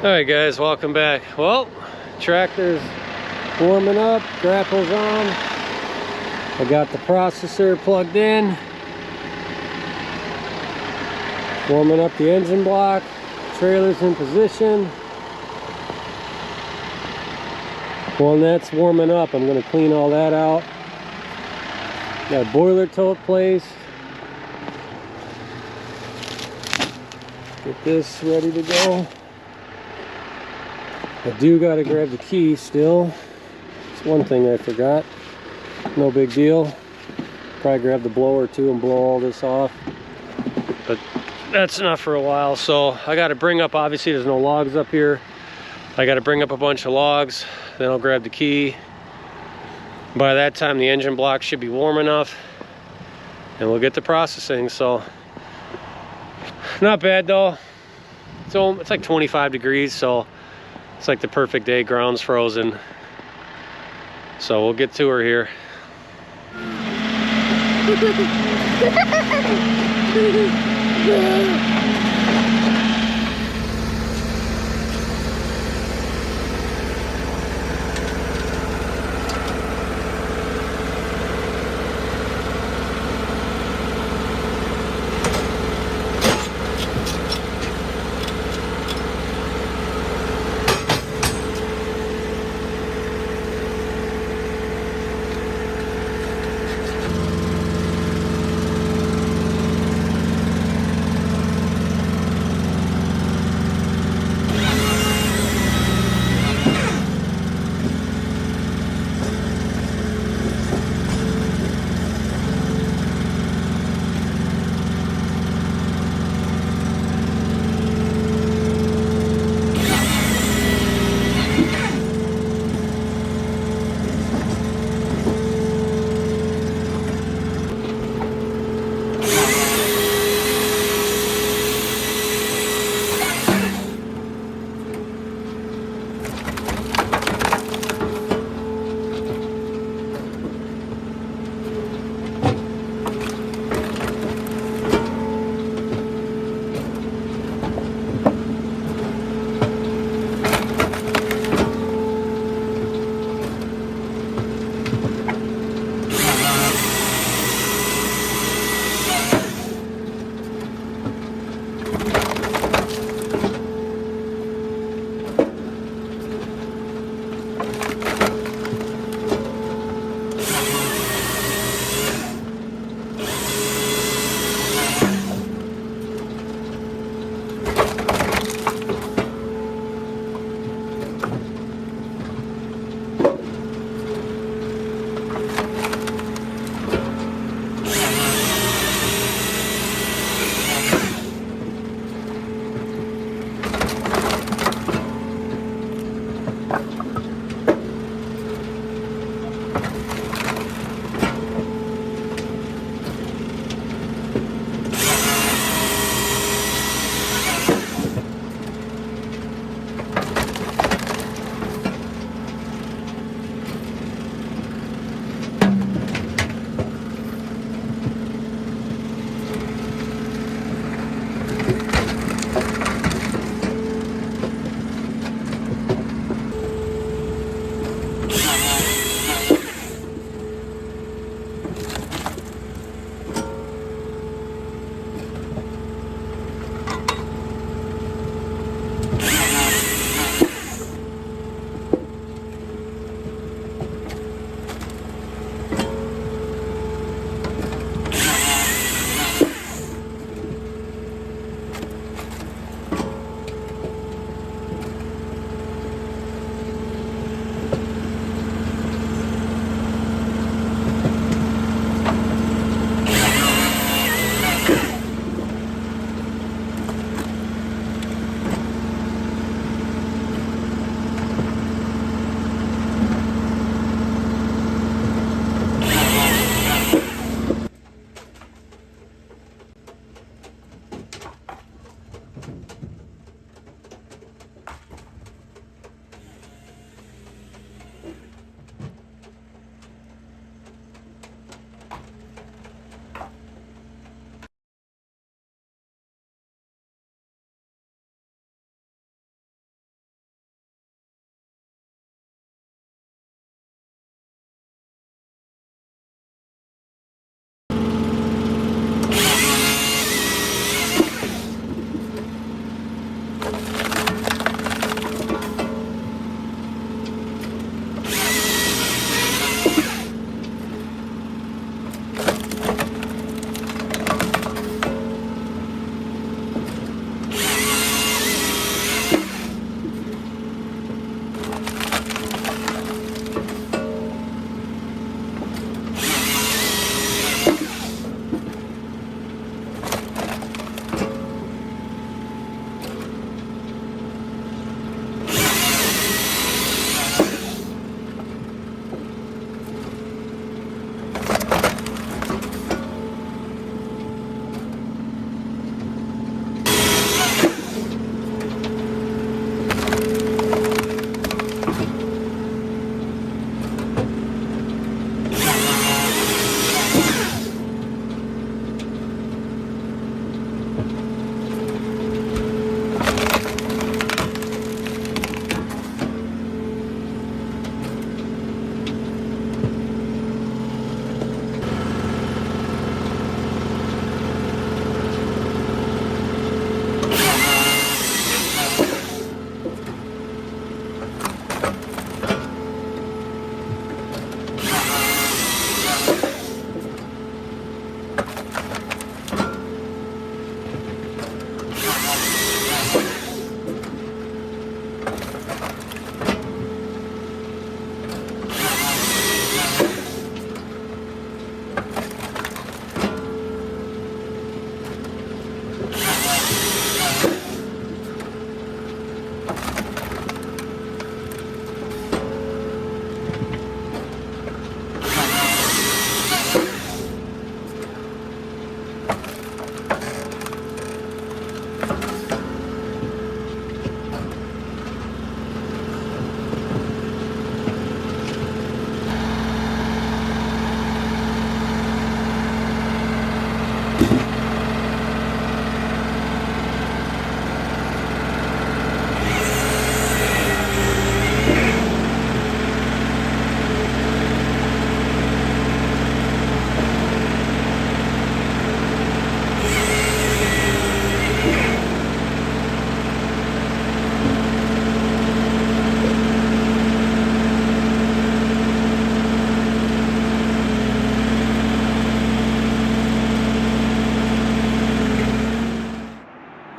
Alright guys, welcome back. Well, tractor's warming up, grapple's on. I got the processor plugged in. Warming up the engine block. Trailer's in position. Well, and that's warming up. I'm going to clean all that out. Got boiler tote placed. Get this ready to go. I do got to grab the key still. It's one thing I forgot. No big deal. Probably grab the blower too and blow all this off. But that's enough for a while. So I got to bring up, obviously there's no logs up here. I got to bring up a bunch of logs. Then I'll grab the key. By that time the engine block should be warm enough. And we'll get to processing. So not bad though. So it's like 25 degrees. So it's like the perfect day, ground's frozen. So we'll get to her here.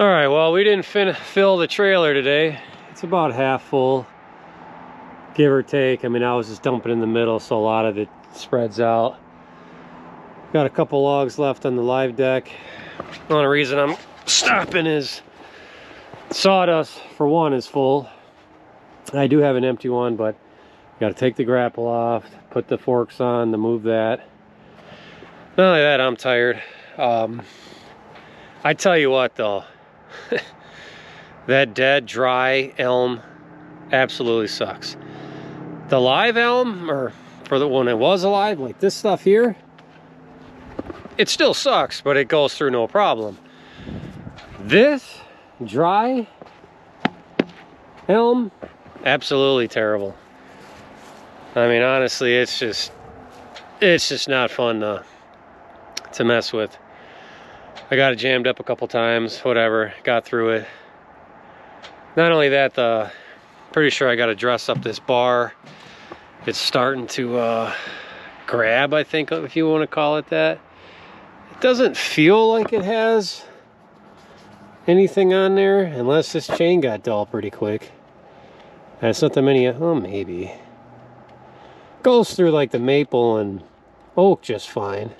All right, well, we didn't fill the trailer today. It's about half full, give or take. I mean, I was just dumping in the middle, so a lot of it spreads out. Got a couple logs left on the live deck. The only reason I'm stopping is sawdust, for one, is full. I do have an empty one, but got to take the grapple off, put the forks on to move that. Not only that, I'm tired. I tell you what, though, that dead, dry elm absolutely sucks. The live elm, or for the one that was alive, like this stuff here, it still sucks, but it goes through no problem. This dry elm, absolutely terrible. I mean, honestly, it's just not fun to mess with. I got it jammed up a couple times, whatever, got through it. Not only that, pretty sure I got to dress up this bar. It's starting to grab, I think, if you want to call it that. It doesn't feel like it has anything on there, unless this chain got dull pretty quick. And it's not that many, oh, maybe. Goes through like the maple and oak just fine.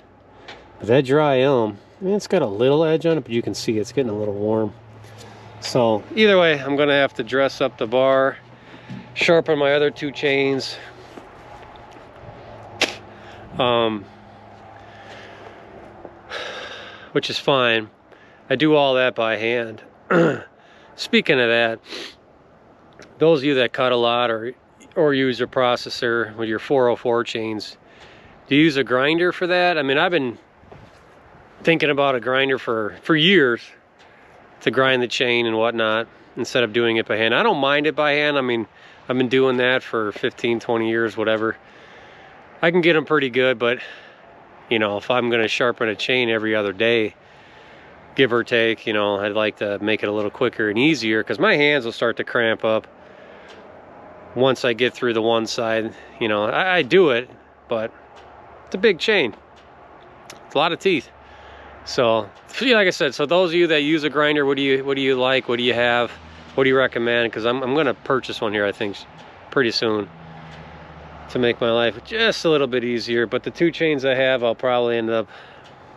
But that dry elm, I mean, it's got a little edge on it, but you can see it's getting a little warm. So either way, I'm gonna have to dress up the bar, sharpen my other two chains. Which is fine. I do all that by hand. Speaking of that, those of you that cut a lot or use a processor with your 404 chains, do you use a grinder for that? I mean, I've been thinking about a grinder for years to grind the chain and whatnot instead of doing it by hand. I don't mind it by hand. I mean, I've been doing that for 15, 20 years, whatever. I can get them pretty good, but you know, if I'm gonna sharpen a chain every other day, give or take. You know, I'd like to make it a little quicker and easier because my hands will start to cramp up once I get through the one side. You know, I do it, but it's a big chain. It's a lot of teeth. So like I said, so those of you that use a grinder, what do you like? What do you have? What do you recommend? Because I'm gonna purchase one here, I think, pretty soon, to make my life just a little bit easier. But the 2 chains I have, I'll probably end up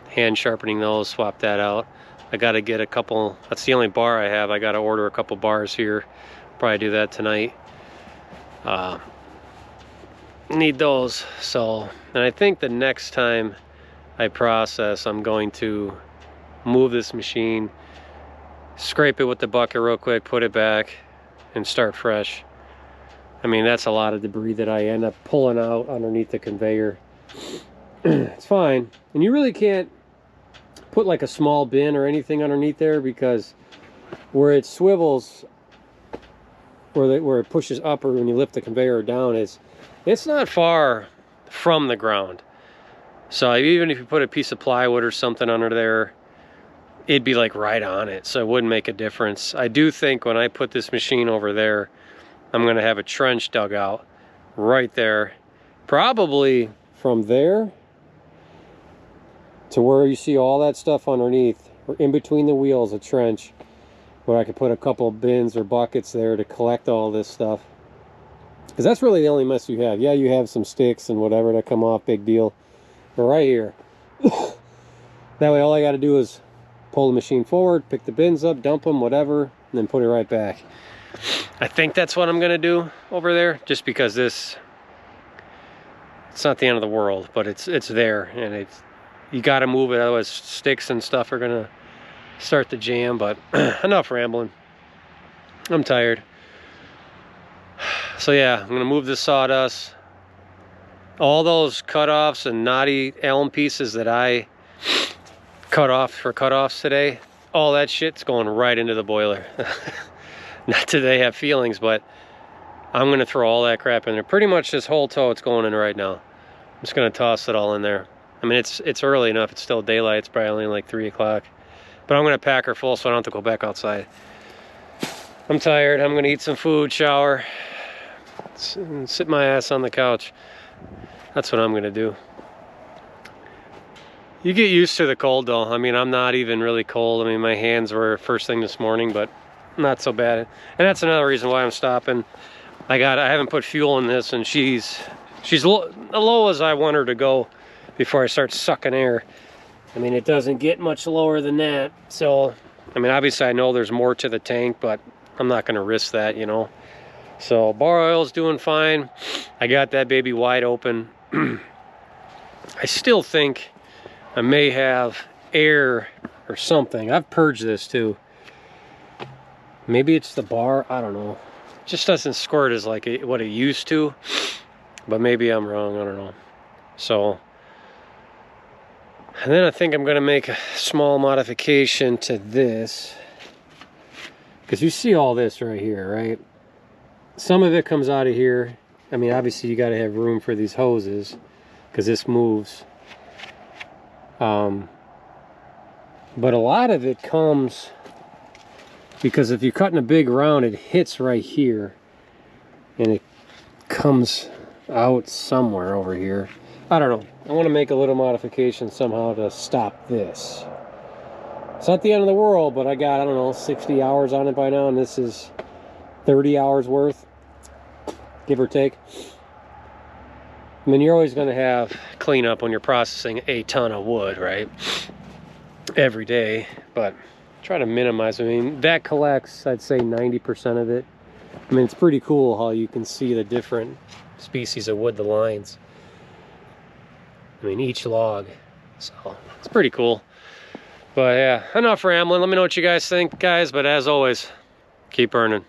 hand sharpening those, swap that out. I gotta get a couple, that's the only bar I have. I gotta order a couple bars here. Probably do that tonight. Need those. So, and I think the next time I process, I'm going to move this machine, scrape it with the bucket real quick, put it back, and start fresh. I mean, that's a lot of debris that I end up pulling out underneath the conveyor. It's fine. And you really can't put like a small bin or anything underneath there, because where it swivels, where it pushes up, or when you lift the conveyor down, it's not far from the ground. So even if you put a piece of plywood or something under there, it'd be like right on it, so it wouldn't make a difference. I do think when I put this machine over there, I'm gonna have a trench dug out right there, probably from there to where you see all that stuff underneath, or in between the wheels, a trench where I could put a couple of bins or buckets there to collect all this stuff. Because that's really the only mess you have. Yeah, you have some sticks and whatever that come off, big deal. But right here, that way all I got to do is pull the machine forward, pick the bins up, dump them, whatever, and then put it right back. I think that's what I'm gonna do over there, just because it's not the end of the world, but it's there, and you got to move it, otherwise sticks and stuff are gonna start to jam. But enough rambling. I'm tired. So yeah, I'm gonna move this sawdust. All those cutoffs and knotty elm pieces that I cut off for cutoffs today, all that shit's going right into the boiler. Not that they have feelings, but I'm gonna throw all that crap in there. Pretty much this whole tow, it's going in right now. I'm just gonna toss it all in there. I mean, it's early enough, it's still daylight, it's probably only like 3 o'clock. But I'm gonna pack her full so I don't have to go back outside. I'm tired, I'm gonna eat some food, shower, sit my ass on the couch. That's what I'm gonna do. You get used to the cold though. I mean, I'm not even really cold. I mean, my hands were first thing this morning, but not so bad. And that's another reason why I'm stopping. I haven't put fuel in this, and she's low as I want her to go before I start sucking air. I mean, it doesn't get much lower than that. So, I mean, obviously I know there's more to the tank, but I'm not gonna risk that, you know. So bar oil's doing fine. I got that baby wide open. I still think I may have air or something. I've purged this too. Maybe it's the bar, I don't know. It just doesn't squirt as like what it used to, but maybe I'm wrong, I don't know. So, and then I think I'm gonna make a small modification to this, because you see all this right here, right? Some of it comes out of here. I mean, obviously you gotta have room for these hoses, because this moves. But a lot of it comes because if you're cutting a big round, it hits right here and it comes out somewhere over here. I don't know. I want to make a little modification somehow to stop this. It's not the end of the world, but I got, I don't know, 60 hours on it by now, and this is 30 hours worth, give or take. I mean, you're always going to have cleanup when you're processing a ton of wood, right? Every day, but try to minimize. I mean, that collects, I'd say 90% of it. I mean, it's pretty cool how you can see the different species of wood, the lines. I mean, each log. So, it's pretty cool. But yeah, enough rambling. Let me know what you guys think, guys. But as always, keep burning.